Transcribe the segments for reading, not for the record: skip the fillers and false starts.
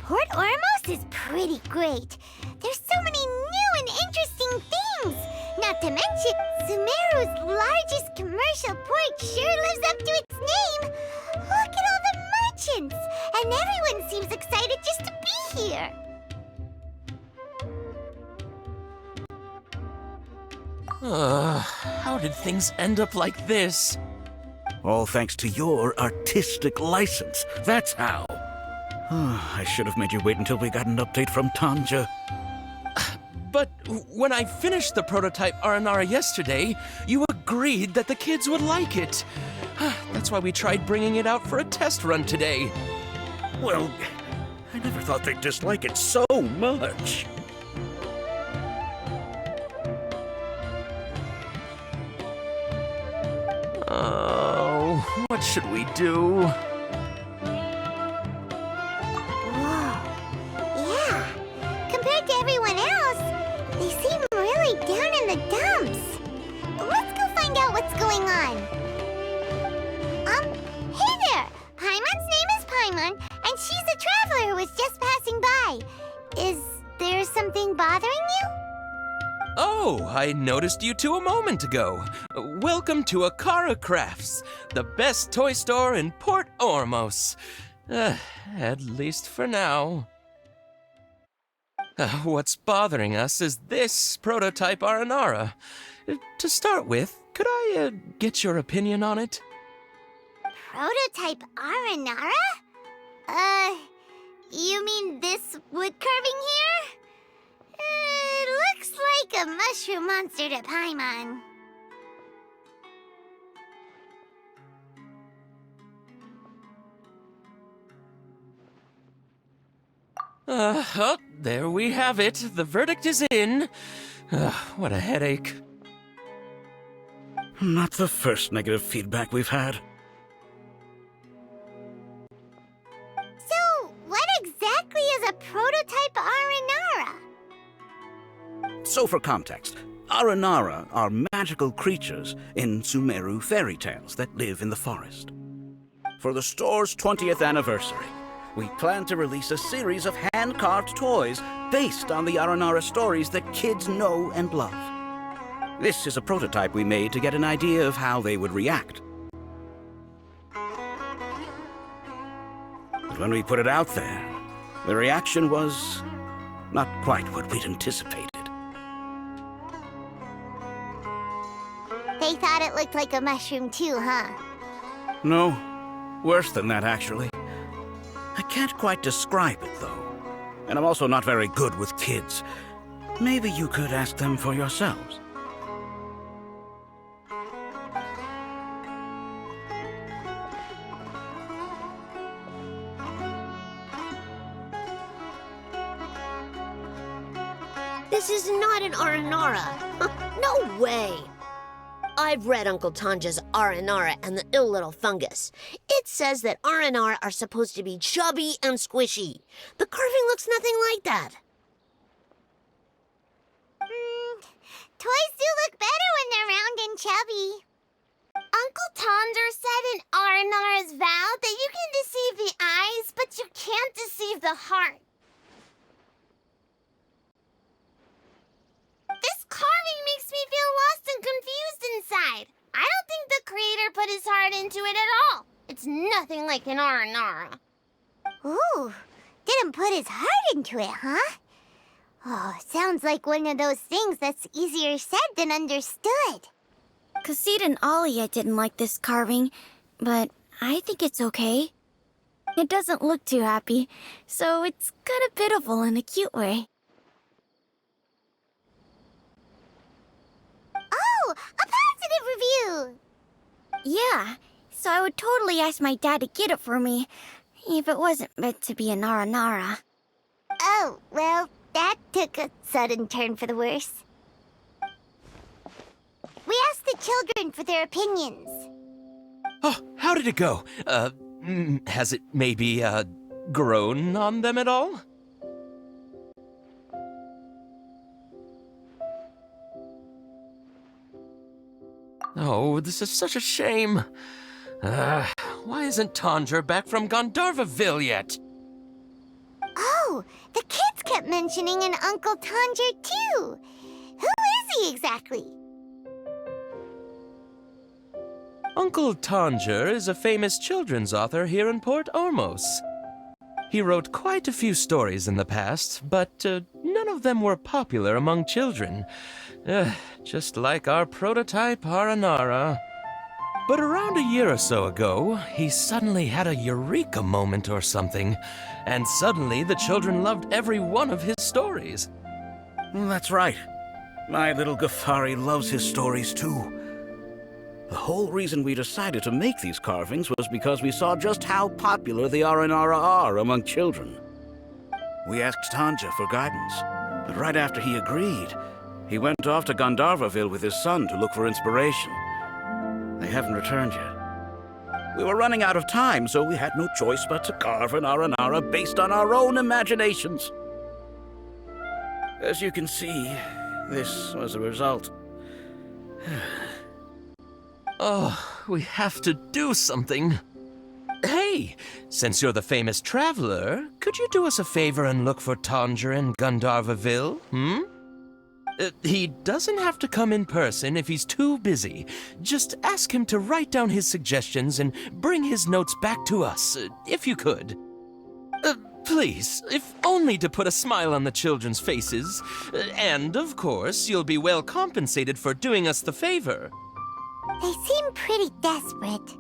Port Ormos is pretty great. There's so many new and interesting things. Not to mention, Sumeru's largest commercial port sure lives up to its name. Look at all the merchants, and everyone seems excited just to be here. How did things end up like this? All thanks to your artistic license. That's how. I should have made you wait until we got an update from Tanja. But when I finished the prototype Aranara yesterday, you agreed that the kids would like it. That's why we tried bringing it out for a test run today. Well, I never thought they'd dislike it so much. Oh, what should we do? Compared to everyone else, they seem really down in the dumps. Let's go find out what's going on. Hey there! Paimon's name is Paimon, and she's a traveler who was just passing by. Is there something bothering you? Oh, I noticed you two a moment ago. Welcome to Akara Crafts, the best toy store in Port Ormos. At least for now. What's bothering us is this prototype Aranara. To start with, could I get your opinion on it? Prototype Aranara? You mean this wood carving here? It looks like a mushroom monster to Paimon. Oh, there we have it. The verdict is in. What a headache. Not the first negative feedback we've had. So, what exactly is a prototype Aranara? So for context, Aranara are magical creatures in Sumeru fairy tales that live in the forest. For the store's 20th anniversary, we plan to release a series of hand-carved toys based on the Aranara stories that kids know and love. This is a prototype we made to get an idea of how they would react. But when we put it out there, the reaction was not quite what we'd anticipated. They thought it looked like a mushroom too, huh? No, worse than that, actually. I can't quite describe it, though. And I'm also not very good with kids. Maybe you could ask them for yourselves. This is not an Aranara. No way. I've read Uncle Tanja's Aranara and the Ill Little Fungus. It says that Aranara are supposed to be chubby and squishy. The carving looks nothing like that. Toys do look better when they're round and chubby. Uncle Tonder said in Aranara's vow that you can deceive the eyes, but you can't deceive the heart. This carving makes me feel lost and confused inside. I don't think the creator put his heart into it at all. It's nothing like an Aranara. Ooh, didn't put his heart into it, huh? Oh, sounds like one of those things that's easier said than understood. Cassid and Alia didn't like this carving, but I think it's okay. It doesn't look too happy, so it's kind of pitiful in a cute way. Oh, a positive review! Yeah, so I would totally ask my dad to get it for me, if it wasn't meant to be an Aranara. Oh, well, that took a sudden turn for the worse. We asked the children for their opinions. Oh, how did it go? Has it maybe, grown on them at all? Oh, this is such a shame. Why isn't Tondra back from Gandharvaville yet? Oh, Oh, the kids kept mentioning an Uncle Tanger, too. Who is he exactly? Uncle Tanger is a famous children's author here in Port Ormos. He wrote quite a few stories in the past, but none of them were popular among children. Just like our prototype Aranara. But around a year or so ago, he suddenly had a eureka moment or something, and suddenly the children loved every one of his stories. That's right. My little Ghaffari loves his stories too. The whole reason we decided to make these carvings was because we saw just how popular the Aranara are among children. We asked Tanja for guidance, but right after he agreed, he went off to Gandharvaville with his son to look for inspiration. They haven't returned yet. We were running out of time, so we had no choice but to carve an Aranara based on our own imaginations. As you can see, this was the result. Oh, we have to do something. Hey, since you're the famous traveler, could you do us a favor and look for Tanger in Gandharvaville, he doesn't have to come in person if he's too busy. Just ask him to write down his suggestions and bring his notes back to us, if you could. Please, if only to put a smile on the children's faces. And, of course, you'll be well compensated for doing us the favor. They seem pretty desperate.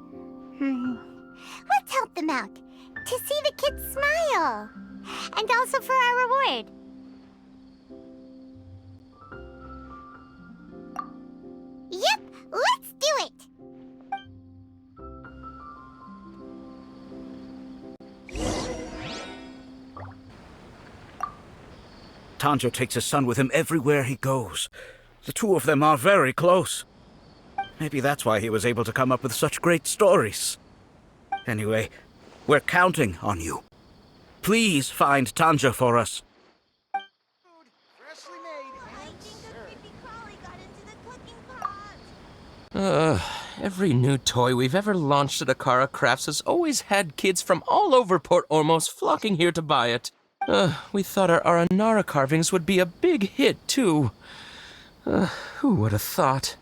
Let's help them out. To see the kids smile. And also for our reward. Yep, let's do it! Tanjo takes his son with him everywhere he goes. The two of them are very close. Maybe that's why he was able to come up with such great stories. Anyway, we're counting on you. Please find Tanja for us. Every new toy we've ever launched at Akara Crafts has always had kids from all over Port Ormos flocking here to buy it. We thought our Aranara carvings would be a big hit, too. Who would have thought?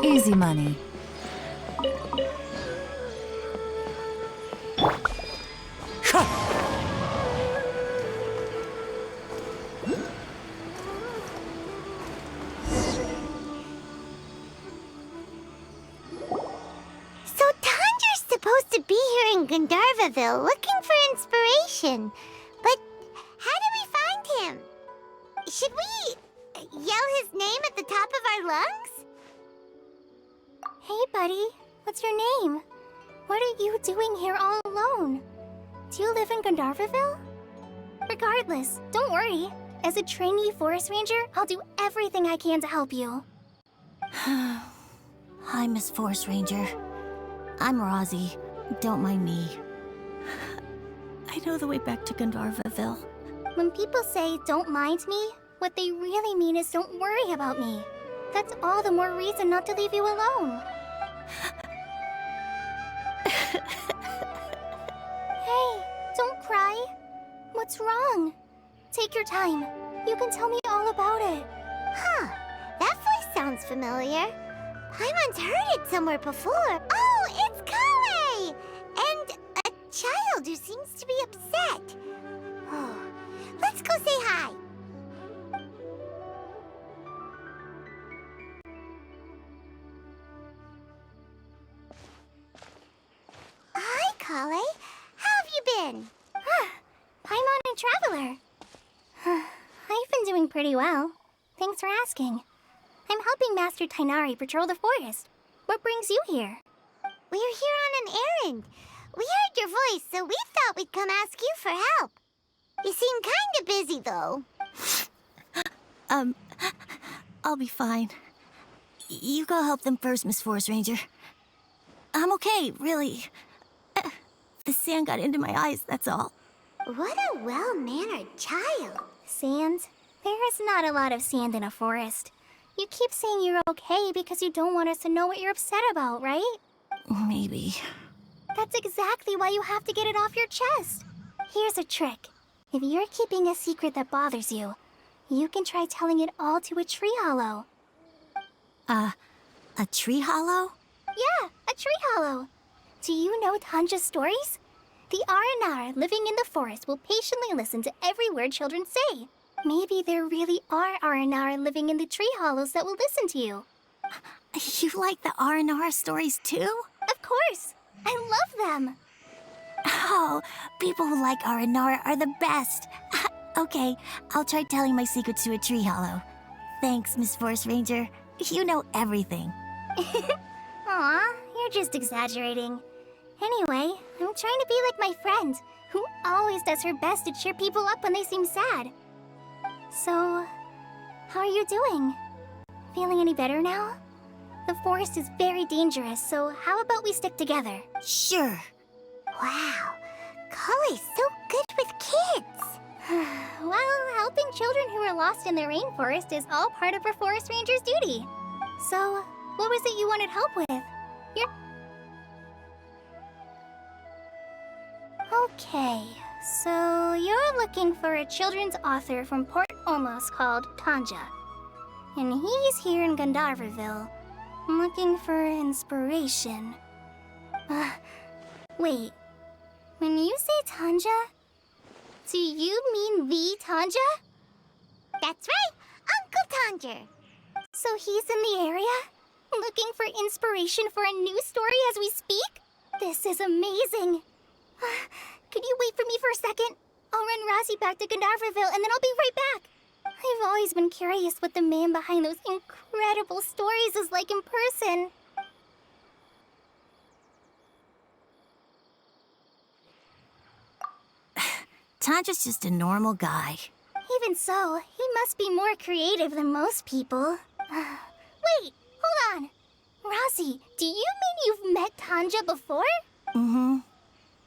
Easy money. So Tanger's supposed to be here in Gandharvaville looking for inspiration. But how do we find him? Should we yell his name at the top of our lungs? Hey, buddy. What's your name? What are you doing here all alone? Do you live in Gandharvaville? Regardless, don't worry. As a trainee forest ranger, I'll do everything I can to help you. Hi, Miss Forest Ranger. I'm Rozzy. Don't mind me. I know the way back to Gandharvaville. When people say, don't mind me, what they really mean is don't worry about me. That's all the more reason not to leave you alone. Hey, don't cry. What's wrong? Take your time. You can tell me all about it. Huh, that voice sounds familiar. Paimon's heard it somewhere before. Oh, it's Kawe! And a child who seems to be upset. Oh, let's go say hi. traveler. I've been doing pretty well. Thanks for asking. I'm helping Master Tighnari patrol the forest. What brings you here? We're here on an errand. We heard your voice, so we thought we'd come ask you for help. You seem kinda busy, though. I'll be fine. You go help them first, Miss Forest Ranger. I'm okay, really. The sand got into my eyes, that's all. What a well-mannered child. Sand? There is not a lot of sand in a forest. You keep saying you're okay because you don't want us to know what you're upset about, right? Maybe. That's exactly why you have to get it off your chest. Here's a trick. If you're keeping a secret that bothers you, you can try telling it all to a tree hollow. A tree hollow? Yeah, a tree hollow. Do you know Tanja's stories? The Aranara living in the forest will patiently listen to every word children say. Maybe there really are Aranara living in the tree hollows that will listen to you. You like the Aranara stories too? Of course. I love them. Oh, people who like Aranara are the best. Okay, I'll try telling my secrets to a tree hollow. Thanks, Miss Forest Ranger. You know everything. Aw, you're just exaggerating. Anyway, I'm trying to be like my friend, who always does her best to cheer people up when they seem sad. So, how are you doing? Feeling any better now? The forest is very dangerous, so how about we stick together? Sure. Wow, Cully's so good with kids. Well, helping children who are lost in the rainforest is all part of a forest ranger's duty. So, what was it you wanted help with? Okay, so you're looking for a children's author from Port Ormos called Tanja. And he's here in Gandharvaville, looking for inspiration. Wait, when you say Tanja, do you mean the Tanja? That's right, Uncle Tanger. So he's in the area, looking for inspiration for a new story as we speak? This is amazing. Could you wait for me for a second? I'll run Razzie back to Gandharvaville and then I'll be right back. I've always been curious what the man behind those incredible stories is like in person. Tanja's just a normal guy. Even so, he must be more creative than most people. Wait, hold on. Razzie, do you mean you've met Tanja before? Mm-hmm.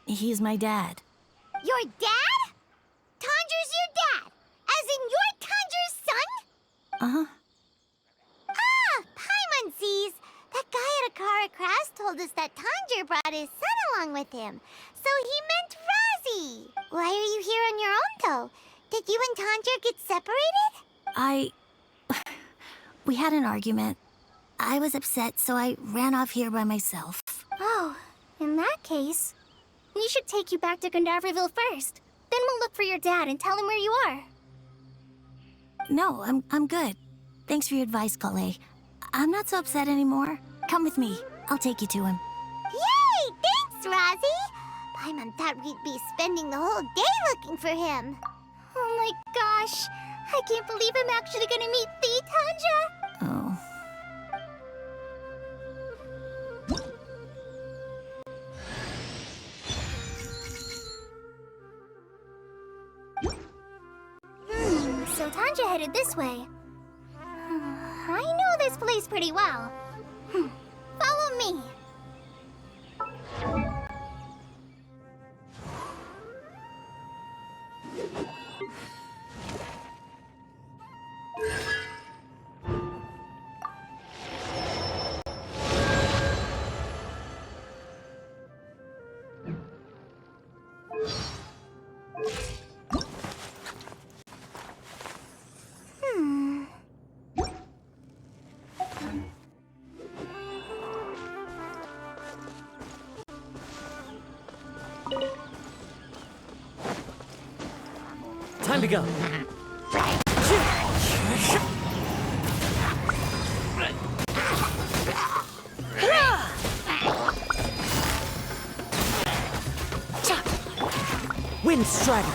He's my dad. Your dad? Tanger's your dad? As in you're Tanger's son? Uh-huh. Ah, Paimonsees. That guy at Akara Crafts told us that Tanger brought his son along with him. So he meant Razzie. Why are you here on your own, though? Did you and Tanger get separated? We had an argument. I was upset, so I ran off here by myself. Oh, in that case, we should take you back to Gandharvaville first. Then we'll look for your dad and tell him where you are. No, I'm good. Thanks for your advice, Kale. I'm not so upset anymore. Come with me. I'll take you to him. Yay! Thanks, Razzie. Paimon thought we'd be spending the whole day looking for him. Oh my gosh, I can't believe I'm actually gonna meet the Tanja. Oh. So Tanja headed this way. I know this place pretty well. Follow me. Time to go. Wind Strider.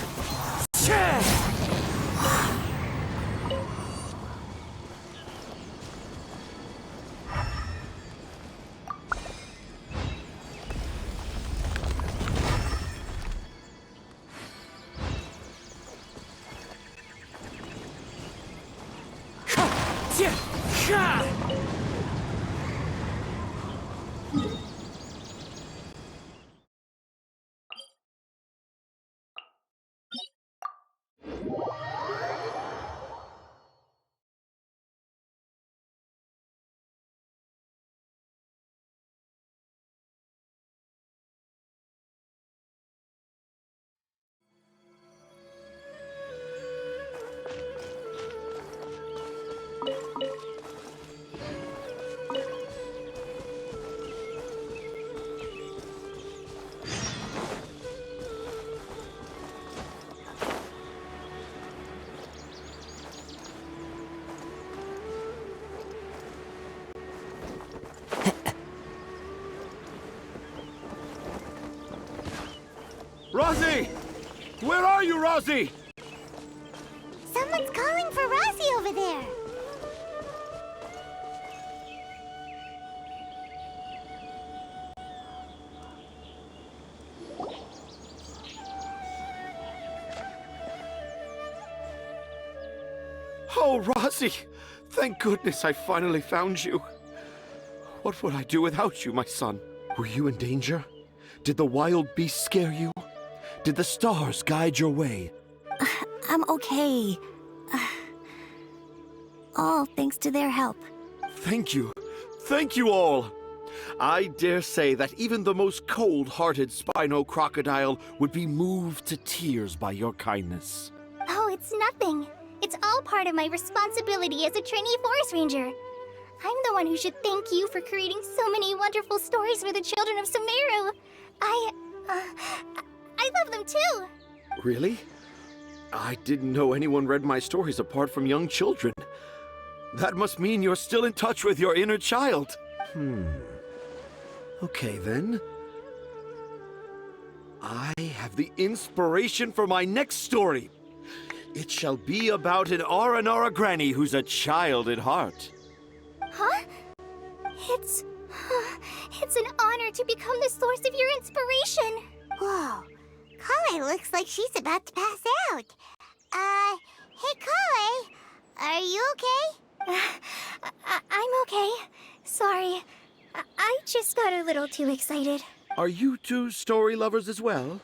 Rosie! Where are you, Rosie? Someone's calling for Rosie over there. Oh, Rosie! Thank goodness I finally found you. What would I do without you, my son? Were you in danger? Did the wild beasts scare you? Did the stars guide your way? I'm okay. All thanks to their help. Thank you. Thank you all. I dare say that even the most cold-hearted Spino crocodile would be moved to tears by your kindness. Oh, it's nothing. It's all part of my responsibility as a trainee forest ranger. I'm the one who should thank you for creating so many wonderful stories for the children of Sumeru. I love them too. Really? I didn't know anyone read my stories apart from young children. That must mean you're still in touch with your inner child. Okay, then. I have the inspiration for my next story. It shall be about an Aranara granny who's a child at heart. Huh? It's an honor to become the source of your inspiration. Whoa. Kale looks like she's about to pass out. Hey, Kale. Are you okay? I'm okay. Sorry. I just got a little too excited. Are you two story lovers as well?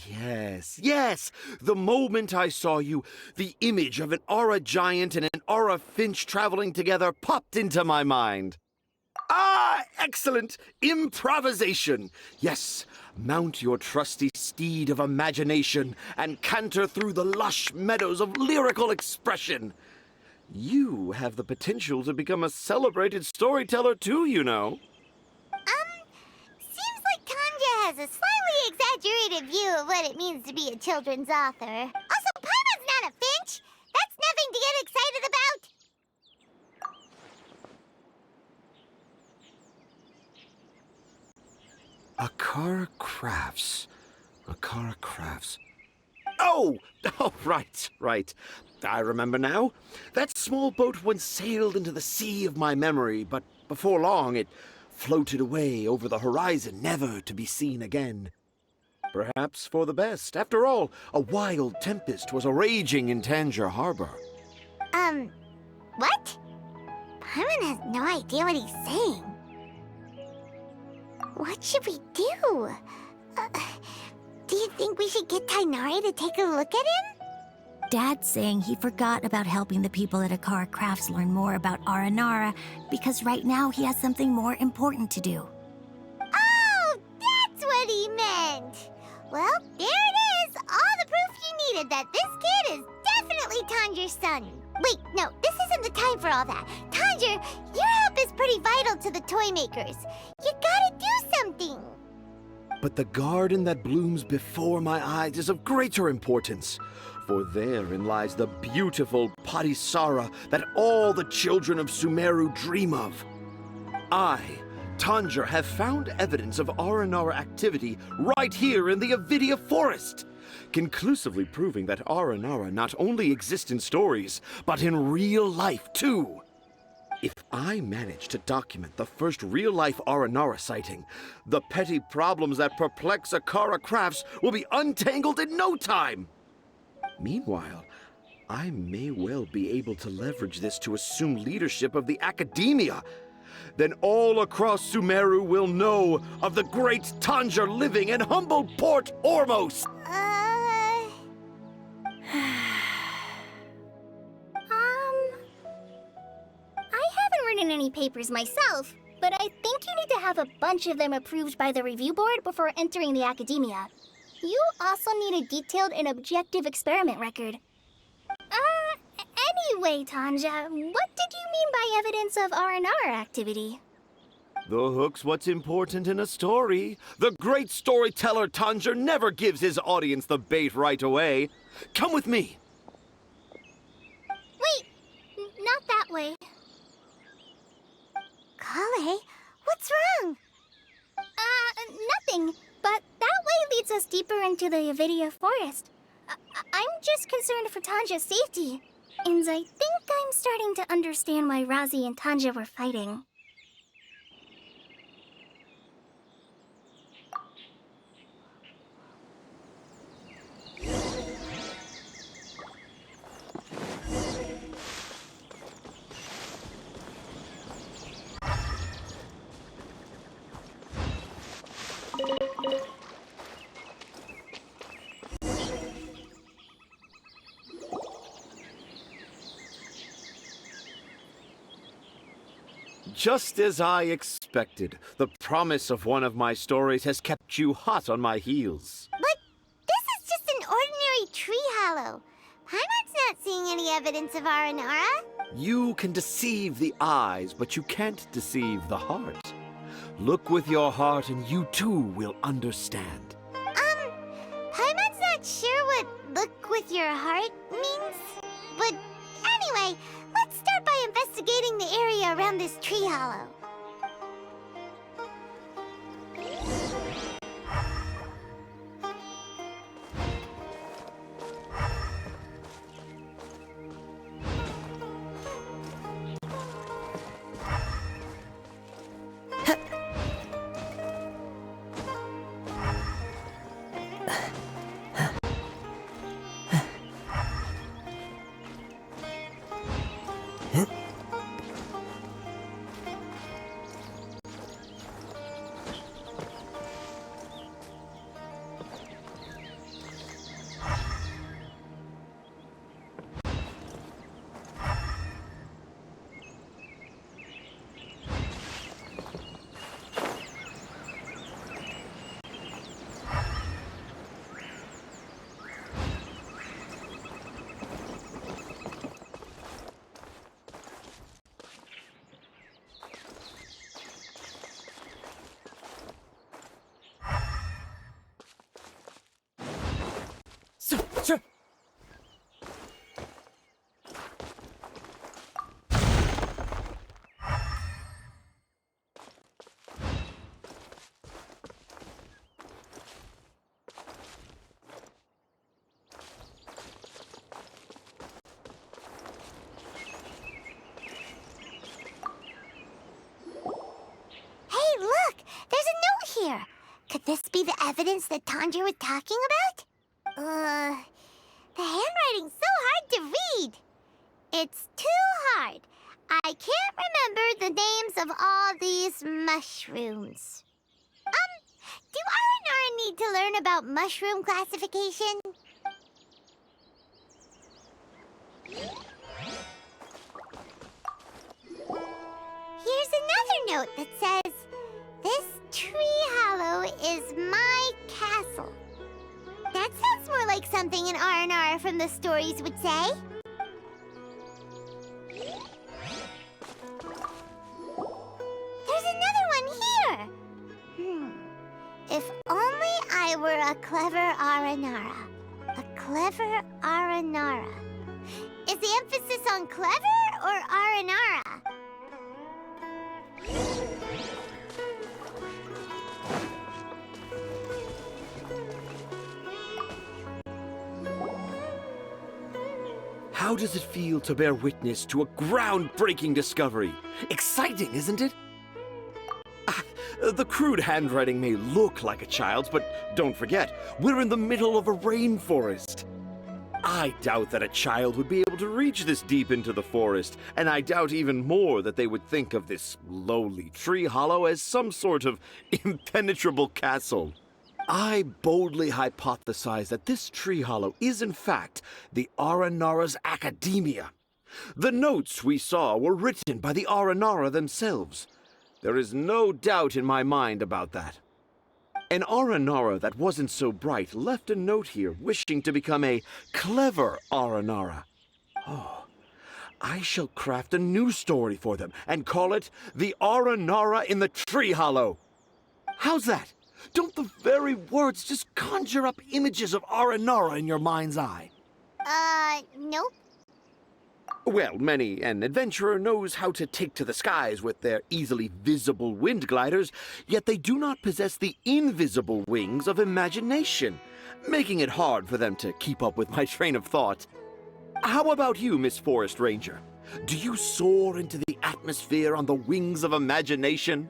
Yes. The moment I saw you, the image of an aura giant and an aura finch traveling together popped into my mind. Ah, excellent! Improvisation! Yes, mount your trusty steed of imagination and canter through the lush meadows of lyrical expression. You have the potential to become a celebrated storyteller too, you know. Seems like Tanja has a slightly exaggerated view of what it means to be a children's author. Also, Paimon's not a finch. That's nothing to get excited about. Akara Crafts. Oh, right. I remember now. That small boat once sailed into the sea of my memory, but before long it floated away over the horizon, never to be seen again. Perhaps for the best. After all, a wild tempest was a-raging in Tangier Harbor. What? Paimon has no idea what he's saying. What should we do? Do you think we should get Tainari to take a look at him? Dad's saying he forgot about helping the people at Akara Crafts learn more about Aranara because right now he has something more important to do. Oh, that's what he meant! Well, there it is! All the proof you needed that this kid is definitely Tanger's son. Wait, no, this isn't the time for all that. Tanger, your help is pretty vital to the toy makers. You gotta do something! But the garden that blooms before my eyes is of greater importance, for therein lies the beautiful Parisara that all the children of Sumeru dream of. I, Tanger, have found evidence of Aranara activity right here in the Avidia forest. conclusively proving that Aranara not only exist in stories, but in real life too. If I manage to document the first real-life Aranara sighting, the petty problems that perplex Akara Crafts will be untangled in no time. Meanwhile, I may well be able to leverage this to assume leadership of the academia. Then all across Sumeru will know of the great Tanja living in humble Port Ormos. I haven't written any papers myself, but I think you need to have a bunch of them approved by the review board before entering the academia. You also need a detailed and objective experiment record. Anyway, Tanja, what did you mean by evidence of Aranara activity? The hook's what's important in a story. The great storyteller Tanja never gives his audience the bait right away. Come with me. Wait, not that way. Kale, what's wrong? Nothing. But that way leads us deeper into the Avidia forest. I'm just concerned for Tanja's safety. And I think I'm starting to understand why Razi and Tanja were fighting. Just as I expected, the promise of one of my stories has kept you hot on my heels. But this is just an ordinary tree hollow. Paimon's not seeing any evidence of Aranara. You can deceive the eyes, but you can't deceive the heart. Look with your heart and you too will understand. Paimon's not sure what look with your heart means. But anyway, let's start by investigating the area around this tree hollow. Here, could this be the evidence that Tanja was talking about? The handwriting's so hard to read. It's too hard. I can't remember the names of all these mushrooms. Do Aranara need to learn about mushroom classification? Here's another note that says, "This tree hollow is my castle." That sounds more like something an Aranara from the stories would say. There's another one here. If only I were a clever Aranara. A clever Aranara. Is the emphasis on clever or Aranara? How does it feel to bear witness to a groundbreaking discovery? Exciting, isn't it? The crude handwriting may look like a child's, but don't forget, we're in the middle of a rainforest. I doubt that a child would be able to reach this deep into the forest, and I doubt even more that they would think of this lowly tree hollow as some sort of impenetrable castle. I boldly hypothesize that this tree hollow is in fact the Aranara's academia. The notes we saw were written by the Aranara themselves. There is no doubt in my mind about that. An Aranara that wasn't so bright left a note here wishing to become a clever Aranara. Oh, I shall craft a new story for them and call it The Aranara in the Tree Hollow. How's that? Don't the very words just conjure up images of Aranara in your mind's eye? Nope. Well, many an adventurer knows how to take to the skies with their easily visible wind gliders, yet they do not possess the invisible wings of imagination, making it hard for them to keep up with my train of thought. How about you, Miss Forest Ranger? Do you soar into the atmosphere on the wings of imagination?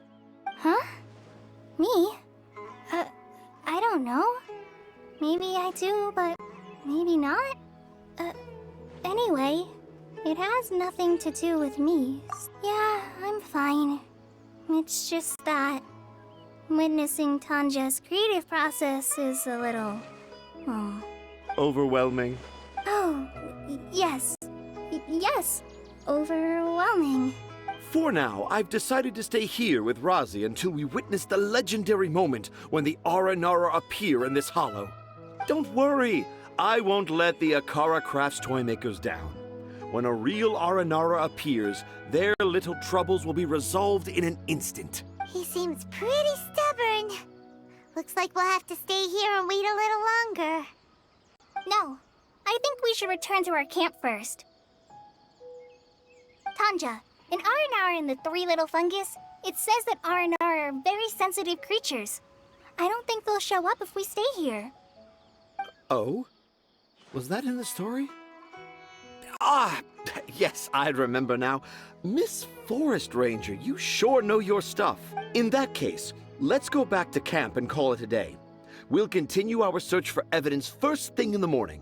Huh? Me? I don't know. Maybe I do, but maybe not. Anyway, it has nothing to do with me. Yeah, I'm fine. It's just that witnessing Tanja's creative process is a little... Overwhelming. Oh, yes. Yes, overwhelming. For now, I've decided to stay here with Razi until we witness the legendary moment when the Aranara appear in this hollow. Don't worry, I won't let the Akara Crafts toymakers down. When a real Aranara appears, their little troubles will be resolved in an instant. He seems pretty stubborn. Looks like we'll have to stay here and wait a little longer. No, I think we should return to our camp first. Tanja, in Aranara and the Three Little Fungus, it says that Aranara are very sensitive creatures. I don't think they'll show up if we stay here. Oh? Was that in the story? Ah, yes, I remember now. Miss Forest Ranger, you sure know your stuff. In that case, let's go back to camp and call it a day. We'll continue our search for evidence first thing in the morning.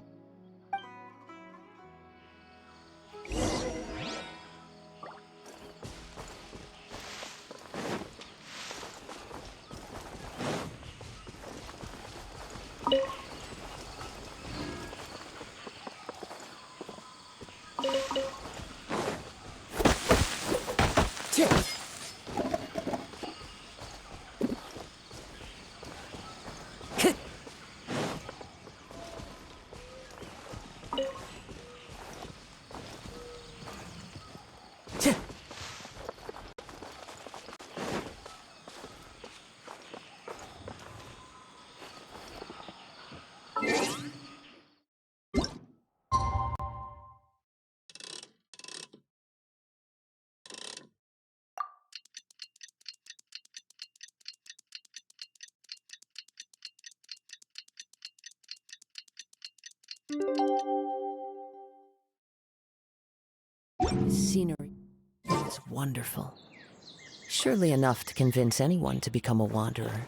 Scenery is wonderful. Surely enough to convince anyone to become a wanderer.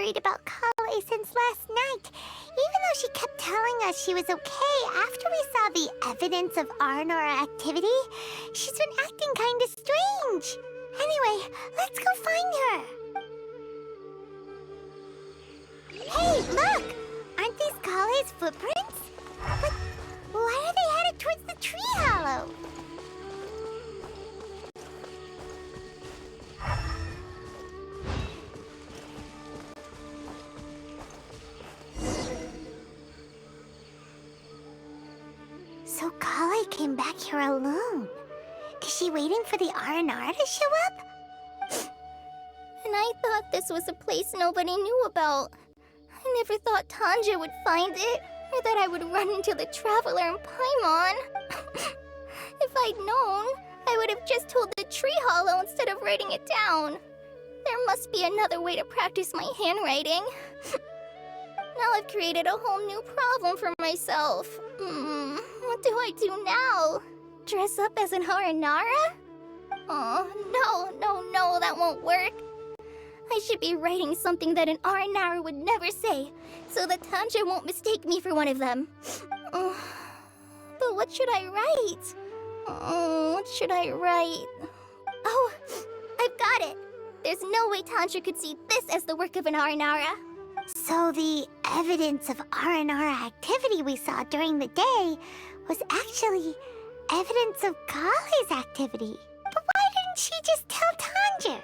worried about Kale since last night. Even though she kept telling us she was okay after we saw the evidence of Aranara activity, she's been acting kinda strange. Anyway, let's go find her. Hey, look! Aren't these Kale's footprints? But why are they headed towards the tree hollow? So Kale came back here alone. Is she waiting for the Aranara to show up? And I thought this was a place nobody knew about. I never thought Tanja would find it, or that I would run into the Traveler in Paimon. If I'd known, I would have just told the tree hollow instead of writing it down. There must be another way to practice my handwriting. Now I've created a whole new problem for myself. What do I do now? Dress up as an Aranara? Oh, no, that won't work. I should be writing something that an Aranara would never say, so that Tanja won't mistake me for one of them. But what should I write? What should I write? Oh, I've got it! There's no way Tanja could see this as the work of an Aranara. So the evidence of Aranara activity we saw during the day was actually evidence of Kale's activity. But why didn't she just tell Tanja?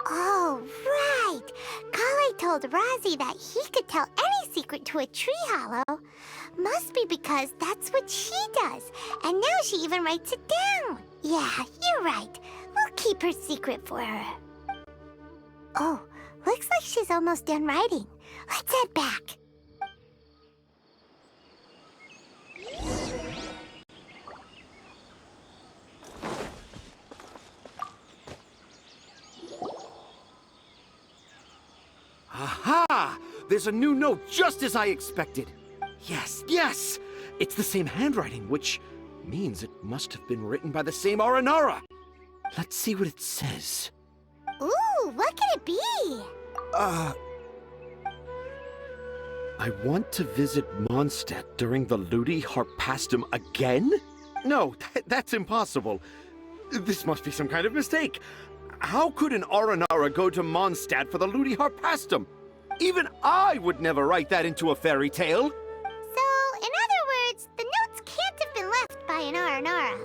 Oh, right. Kale told Razi that he could tell any secret to a tree hollow. Must be because that's what she does. And now she even writes it down. Yeah, you're right. We'll keep her secret for her. Oh, looks like she's almost done writing. Let's head back. Aha! There's a new note just as I expected. Yes! It's the same handwriting, which means it must have been written by the same Aranara. Let's see what it says. Ooh, what could it be? I want to visit Mondstadt during the Ludi Harpastum again? No, that's impossible. This must be some kind of mistake. How could an Aranara go to Mondstadt for the Ludi Harpastum? Even I would never write that into a fairy tale. So, in other words, the notes can't have been left by an Aranara.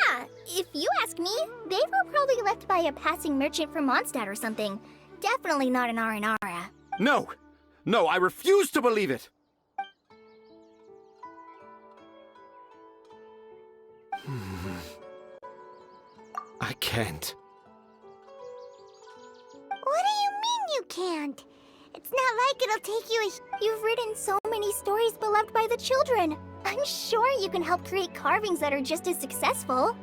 Yeah. If you ask me, they were probably left by a passing merchant from Mondstadt or something. Definitely not an Aranara. No, I refuse to believe it. I can't. What do you mean you can't? It's not like it'll take you You've written so many stories beloved by the children. I'm sure you can help create carvings that are just as successful.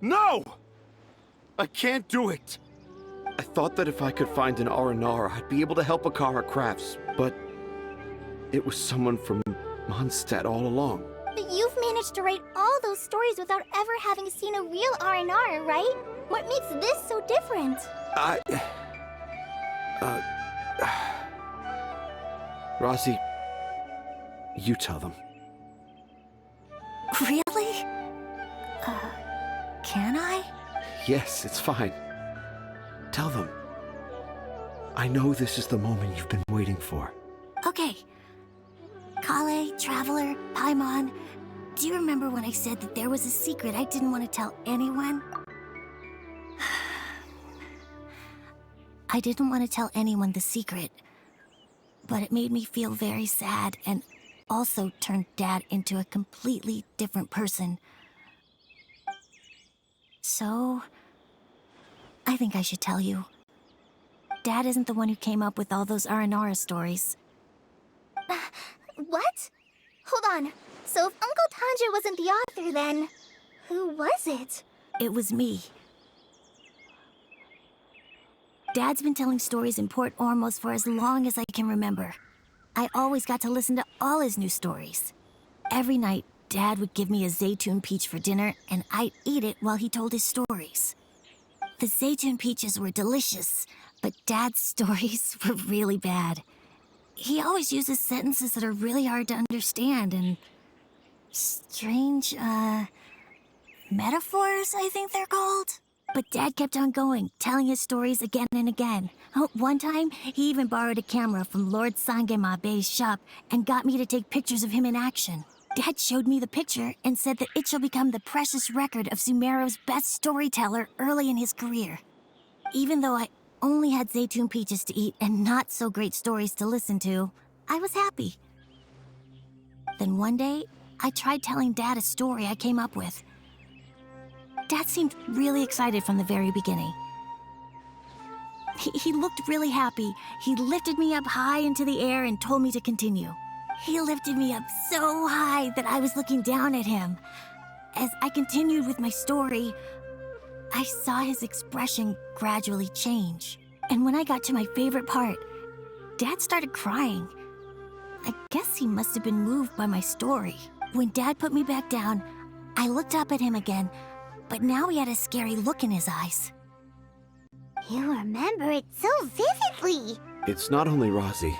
No! I can't do it. I thought that if I could find an Aranara, I'd be able to help Akara Crafts, but it was someone from Mondstadt all along. But you've managed to write all those stories without ever having seen a real Aranara, right? What makes this so different? Razi, you tell them. Really? Can I? Yes, it's fine. Tell them. I know this is the moment you've been waiting for. Okay. Kale, Traveler, Paimon, do you remember when I said that there was a secret I didn't want to tell anyone? I didn't want to tell anyone the secret, but it made me feel very sad and also turned Dad into a completely different person. So, I think I should tell you. Dad isn't the one who came up with all those Aranara stories. What? Hold on. So if Uncle Tanja wasn't the author, then who was it? It was me. Dad's been telling stories in Port Ormos for as long as I can remember. I always got to listen to all his new stories. Every night, Dad would give me a Zaytun peach for dinner, and I'd eat it while he told his stories. The Zaytun peaches were delicious, but Dad's stories were really bad. He always uses sentences that are really hard to understand and strange, metaphors, I think they're called. But Dad kept on going, telling his stories again and again. Oh, one time, he even borrowed a camera from Lord Sangema Bey's shop and got me to take pictures of him in action. Dad showed me the picture and said that it shall become the precious record of Sumeru's best storyteller early in his career. Even though I only had Zaytun peaches to eat and not so great stories to listen to, I was happy. Then one day, I tried telling Dad a story I came up with. Dad seemed really excited from the very beginning. He looked really happy. He lifted me up high into the air and told me to continue. He lifted me up so high that I was looking down at him. As I continued with my story, I saw his expression gradually change. And when I got to my favorite part, Dad started crying. I guess he must have been moved by my story. When Dad put me back down, I looked up at him again, but now he had a scary look in his eyes. You remember it so vividly. It's not only Razi.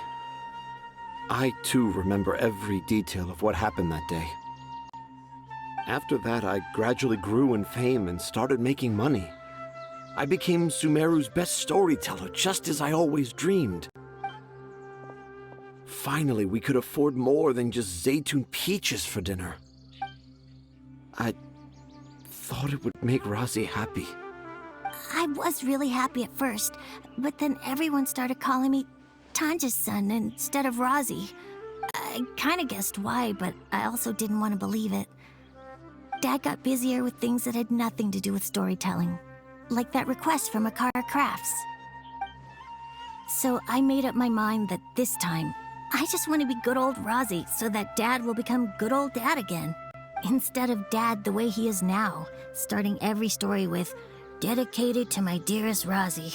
I, too, remember every detail of what happened that day. After that, I gradually grew in fame and started making money. I became Sumeru's best storyteller, just as I always dreamed. Finally, we could afford more than just Zaytun peaches for dinner. I thought it would make Razi happy. I was really happy at first, but then everyone started calling me Tanja's son instead of Razi. I kinda guessed why, but I also didn't want to believe it. Dad got busier with things that had nothing to do with storytelling, like that request from Akara Crafts. So I made up my mind that this time, I just want to be good old Razi so that Dad will become good old Dad again. Instead of Dad the way he is now, starting every story with, "Dedicated to my dearest Razi."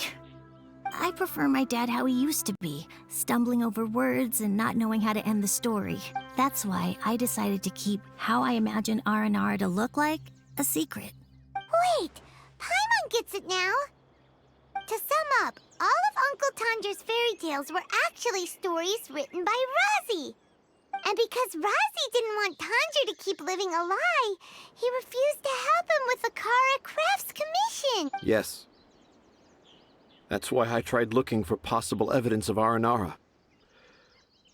I prefer my dad how he used to be, stumbling over words and not knowing how to end the story. That's why I decided to keep how I imagine Aranara to look like a secret. Wait, Paimon gets it now. To sum up, all of Uncle Tanja's fairy tales were actually stories written by Razi. And because Razi didn't want Tanja to keep living a lie, he refused to help him with the Kara Crafts commission. Yes. That's why I tried looking for possible evidence of Aranara.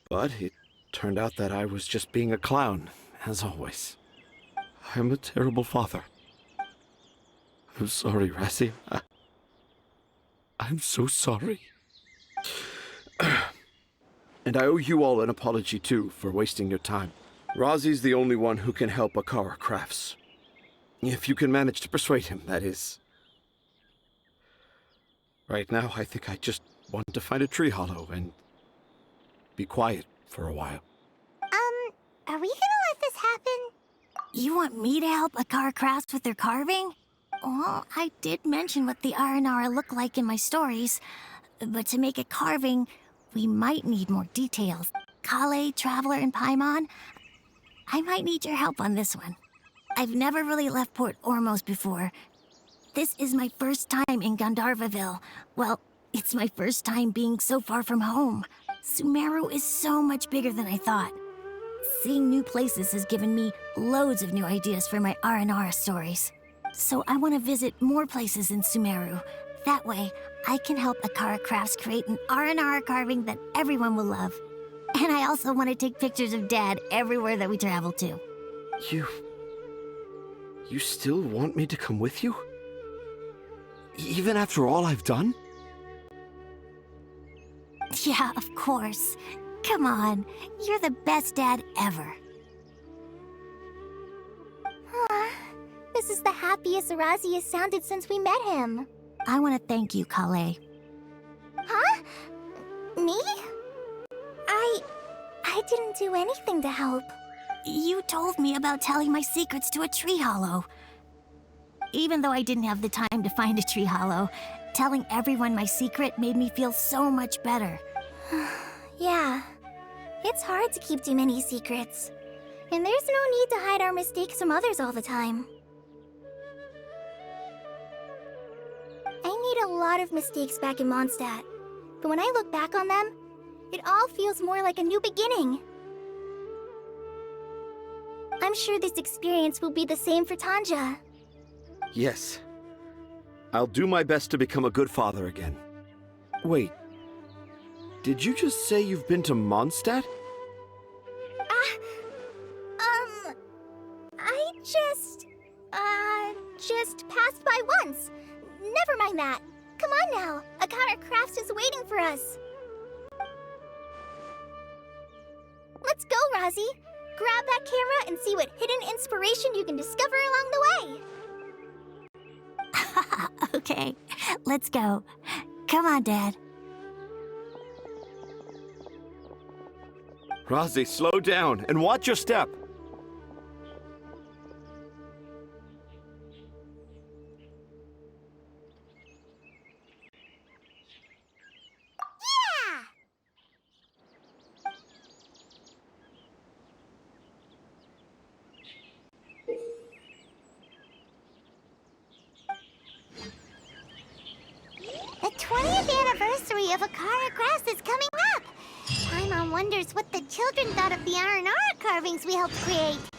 But it turned out that I was just being a clown, as always. I'm a terrible father. I'm sorry, Razi. I'm so sorry. And I owe you all an apology, too, for wasting your time. Razi's the only one who can help Akara Crafts. If you can manage to persuade him, that is. Right now, I think I just want to find a tree hollow and be quiet for a while. Are we gonna let this happen? You want me to help Akara Crafts with their carving? Well, I did mention what the Aranara look like in my stories, but to make a carving, we might need more details. Kale, Traveler, and Paimon, I might need your help on this one. I've never really left Port Ormos before. This is my first time in Gandharvaville. Well, it's my first time being so far from home. Sumeru is so much bigger than I thought. Seeing new places has given me loads of new ideas for my Aranara stories. So I want to visit more places in Sumeru. That way, I can help Akara Crafts create an Aranara carving that everyone will love. And I also want to take pictures of Dad everywhere that we travel to. You still want me to come with you? Even after all I've done? Yeah, of course. Come on, you're the best dad ever. This is the happiest Razi has sounded since we met him. I want to thank you, Kale. Huh? Me? I didn't do anything to help. You told me about telling my secrets to a tree hollow. Even though I didn't have the time to find a tree hollow, telling everyone my secret made me feel so much better. Yeah. It's hard to keep too many secrets. And there's no need to hide our mistakes from others all the time. made a lot of mistakes back in Mondstadt. But when I look back on them, it all feels more like a new beginning. I'm sure this experience will be the same for Tanja. Yes. I'll do my best to become a good father again. Wait. Did you just say you've been to Mondstadt? I just passed by once. Never mind that. Come on now. Akara Crafts is waiting for us. Let's go, Rozzy. Grab that camera and see what hidden inspiration you can discover along the way. Okay, let's go. Come on, Dad. Rozzy, slow down and watch your step. Yeah! The 20th anniversary of Akara Crafts is coming up! Paimon wonders what the children thought of the Aranara carvings we helped create.